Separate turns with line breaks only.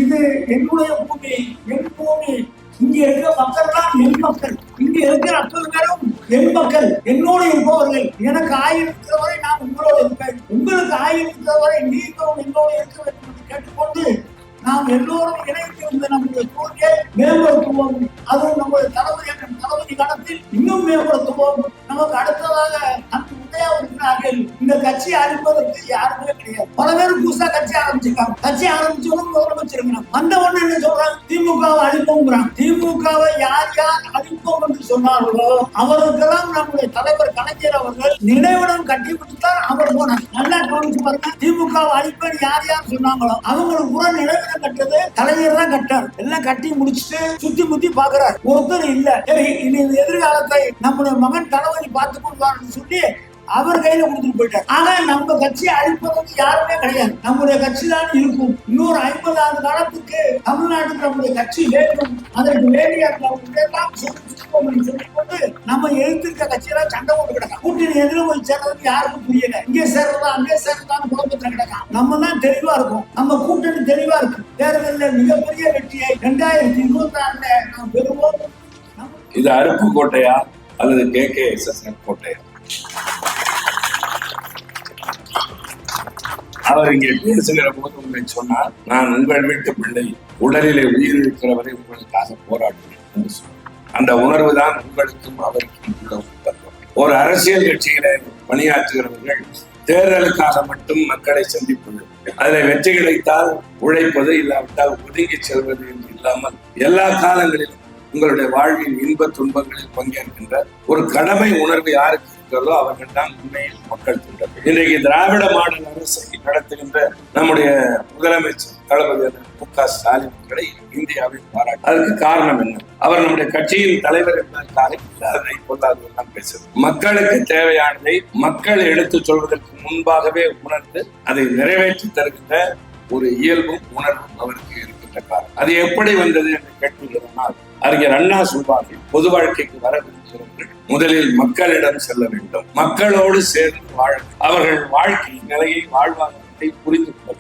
இது என்னுடைய பூமி, என் பூமி. இங்க இருக்கிற மக்கள் தான் என் மக்கள். இங்க இருக்கிற அத்தனை பேரும் என் மக்கள், என்னோடு இருப்பவர்கள். எனக்கு ஆயுள் இருக்கிறவரை நான் உங்களோடு இருப்பேன், உங்களுக்கு ஆயுள் இருக்கிறவரை நீங்களும் என்னோடு இருக்க வேண்டும் என்று கேட்டுக்கொண்டு நாம் எல்லோரும் இணைந்து இருந்த நம்முடைய சூழ்நிலையை மேம்படுத்துவோம். அதுவும் நம்முடைய தளபதி காலத்தில் இன்னும் மேம்படுத்துவோம். நமக்கு அடுத்ததாக அந்த உதயா இருக்கிறார்கள். இந்த கட்சியை அழிப்பதற்கு யாருமே கிடையாது. பல பேர் புதுசா கட்சி ஆரம்பிச்சிருக்காங்க. கட்சி ஆரம்பிச்சவங்க முதலமைச்சிருக்கிறாங்க. அந்த ஒண்ணு என்ன சொல்றாங்க, திமுகவை அழிப்போங்கிறாங்க. திமுகவை யார் யார் அழிப்போம் என்று சொன்னார்களோ அவர்களுக்கெல்லாம் நம்முடைய தலைவர் கலைஞர் அவர்கள் நினைவிடம் கட்டி விட்டுதான் அவர் போனார். நல்லா கவனிச்சு பாருங்க. திமுகவை அழிப்பேன் யார் யார் சொன்னாங்களோ அவங்களுக்கு கூட நினைவிடம் கட்டது கலைஞர் தான் கட்டார். எல்லாம் கட்டி முடிச்சுட்டு சுத்தி முத்தி பாக்குறாரு. ஒருத்தர் இல்ல. சரி, இனி எதிர்காலத்தை நம்முடைய மகன் தளபதி பார்த்துக் கொள்வார்னு சொல்லி அவர் கையில கொடுத்துட்டு போயிட்டார். ஆனா நம்ம கட்சியை அழிப்பதற்கு யாருமே கிடையாது. நம்முடைய கட்சி தான் இருக்கும். இன்னொரு 50 ஆண்டு காலத்துக்கு தமிழ்நாட்டுக்கு நம்முடைய கட்சி வேண்டும். அதற்கு வேண்டிய சொல்லிக்கொண்டு நம்ம எழுத்திருக்க கட்சியெல்லாம் சண்டை போட்டு கிடக்கும். கூட்டணி எதிர போய் சேர்றதுக்கு யாருக்கும் புரியல. இங்கே சேர்றதா அங்கே சேர்றதான்னு குழப்பத்தில் கிடக்கும். நம்ம தான் தெளிவா இருக்கும். நம்ம கூட்டணி தெளிவா இருக்கு. தேர்தலில் மிகப்பெரிய வெற்றியை 2026 நாம் பெறுவோம்.
இது அருப்புக்கோட்டையா அல்லது KKSS கோட்டையா? அவர் இங்கே பேசுகிற போது உண்மை சொன்னார், நான் உங்கள் வீட்டு பிள்ளை, உடலிலே உயிர் இருக்கிறவரை உங்களுக்காக போராடுவேன் என்று சொன்னார். அந்த உணர்வு தான் உங்களுக்கும் அவருக்கும் உள்ள ஒப்பந்தம். ஒரு அரசியல் கட்சியில பணியாற்றுகிறவர்கள் தேர்தலுக்காக மட்டும் மக்களை சந்திப்பது, அதில் வெற்றி கிடைத்தால் உழைப்பது, இல்லாவிட்டால் ஒதுங்கி செல்வது என்று இல்லாமல் எல்லா காலங்களிலும் உங்களுடைய வாழ்வின் இன்ப துன்பங்களில் பங்கேற்கின்ற ஒரு கடமை உணர்வு யாருக்கு இருக்கிறதோ அவர்கள் தான் உண்மையில் மக்கள் தொண்டர்கள். இன்றைக்கு திராவிட மாடல் அரசை நடத்துகின்ற நம்முடைய முதலமைச்சர் தளபதி MK ஸ்டாலின் அவர்களை இந்தியாவில் பாராட்டு. அதற்கு காரணம் என்ன? அவர் நம்முடைய கட்சியின் தலைவர் என்பதற்காக இல்லாததை கொள்ளாததெல்லாம் பேசுது. மக்களுக்கு தேவையானதை மக்கள் எடுத்து சொல்வதற்கு முன்பாகவே உணர்ந்து அதை நிறைவேற்றி தருகின்ற ஒரு இயல்பும் உணர்வும் அவருக்கு இருக்கின்ற காரணம். அது எப்படி வந்தது என்று கேட்கிறதுனால் அறிஞர் அண்ணா சொல்வார்கள், பொது வாழ்க்கைக்கு வர விரும்புகிறவர்கள் முதலில் மக்களிடம் செல்ல வேண்டும், மக்களோடு சேர்ந்து வாழ, அவர்கள் வாழ்க்கை நிலையை வாழ்வாதாரத்தை புரிந்து கொள்ள வேண்டும்.